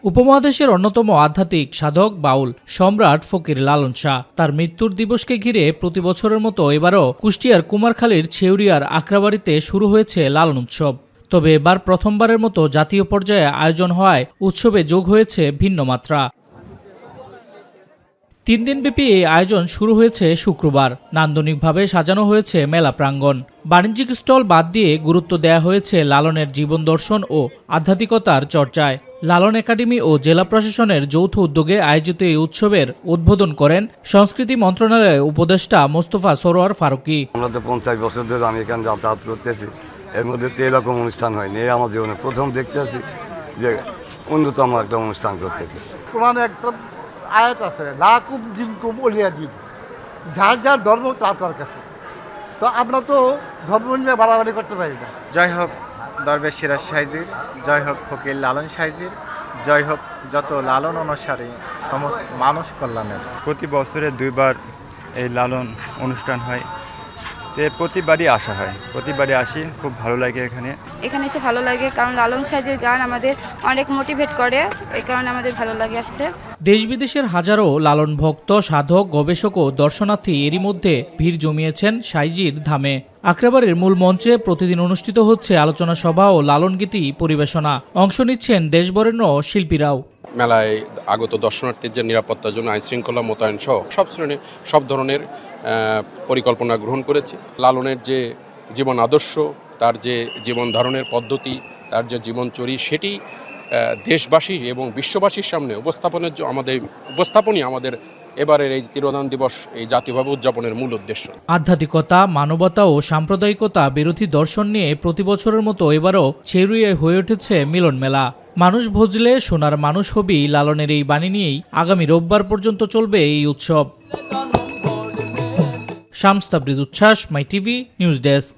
উপমহাদেশের অন্যতম আধ্যাত্মিক সাধক বাউল সম্রাট ফকির লালন শাহ তার মৃত্যুর দিবসকে ঘিরে প্রতি বছরের মতো এবারও কুষ্টিয়ার কুমারখালীর ছেউরিয়ার আখড়াবাড়িতে শুরু হয়েছে লালন উৎসব। তবে এবার প্রথমবারের মতো জাতীয় পর্যায়ে আয়োজন হওয়ায় উৎসবে যোগ হয়েছে ভিন্ন মাত্রা। 3 দিনব্যাপী এই আয়োজন শুরু হয়েছে শুক্রবার। নান্দনিকভাবে সাজানো হয়েছে মেলা প্রাঙ্গণ। বাণিজ্যিক স্টল বাদ দিয়ে গুরুত্ব দেয়া হয়েছে লালনের জীবন দর্শন ও আধ্যাত্মিকতার চর্চায়। লালন একাডেমি ও জেলা প্রশাসনের যৌথ উদ্যোগে আয়োজিত এই উৎসবের উদ্বোধন করেন সংস্কৃতি মন্ত্রণালয়ের উপদেষ্টা মোস্তফা সরোয়ার ফারুকী। আমরা তো 50 বছর ধরে আমি এখানে যাতায়াত করতেছি, এর মধ্যে তো এরকম অনুষ্ঠান হয়নি। এই আমার জীবনে প্রথম দেখতেছি যে অন্যতম একটা অনুষ্ঠান করতেছি। কোরআনে একটা আয়াত আছে, লাকুম দিনকুম ওলিয়া দিন, যার যার ধর্ম তার কাছে। তো আমরা তো ধর্ম নিয়ে বাড়াবাড়ি করতে পারি না। জয় হোক দরবেশ সিরাজ সাইজির, জয় হোক ফকির লালন সাইজির, জয় হোক যত লালন অনুসারী সমস্ত মানুষ কল্যাণের। প্রতি বছরে 2 বার এই লালন অনুষ্ঠান হয়, তো প্রতিবারই আসা হয়, প্রতিবারই আসি, খুব ভালো লাগে এখানে এসে ভালো লাগে, কারণ লালন সাইজির গান আমাদের অনেক মোটিভেট করে, এই কারণে আমাদের ভালো লাগে আসতে। দেশ বিদেশের হাজারো লালন ভক্ত, সাধক, গবেষক ও দর্শনার্থী এরই মধ্যে ভিড় জমিয়েছেন সাইজির ধামে। আখড়াবাড়ির মূল মঞ্চে প্রতিদিন অনুষ্ঠিত হচ্ছে আলোচনা সভা ও লালন গীতি পরিবেশনা। অংশ নিচ্ছেন দেশবরেণ্য শিল্পীরাও। মেলায় আগত দর্শনার্থীদের নিরাপত্তার জন্য আইনশৃঙ্খলা মোতায়েন সহ সব শ্রেণীর সব ধরনের পরিকল্পনা গ্রহণ করেছি। লালনের যে জীবন আদর্শ, তার যে জীবন ধারণের পদ্ধতি, তার যে জীবনচর্যা, সেটি দেশবাসী এবং বিশ্ববাসীর সামনে উপস্থাপনই আমাদের এবারের এই তিরোধান দিবস এই জাতীয়ভাবে উদযাপনের মূল উদ্দেশ্য। আধ্যাত্মিকতা, মানবতা ও সাম্প্রদায়িকতা বিরোধী দর্শন নিয়ে প্রতি বছরের মতো এবারও ছেউরিয়ায় হয়ে উঠেছে মিলন মেলা। মানুষ ভজলে সোনার মানুষ হবি, লালনের এই বাণী নিয়েই আগামী রোববার পর্যন্ত চলবে এই উৎসব। শামস তাবরিজ উচ্ছ্বাস, মাই টিভি নিউজ ডেস্ক।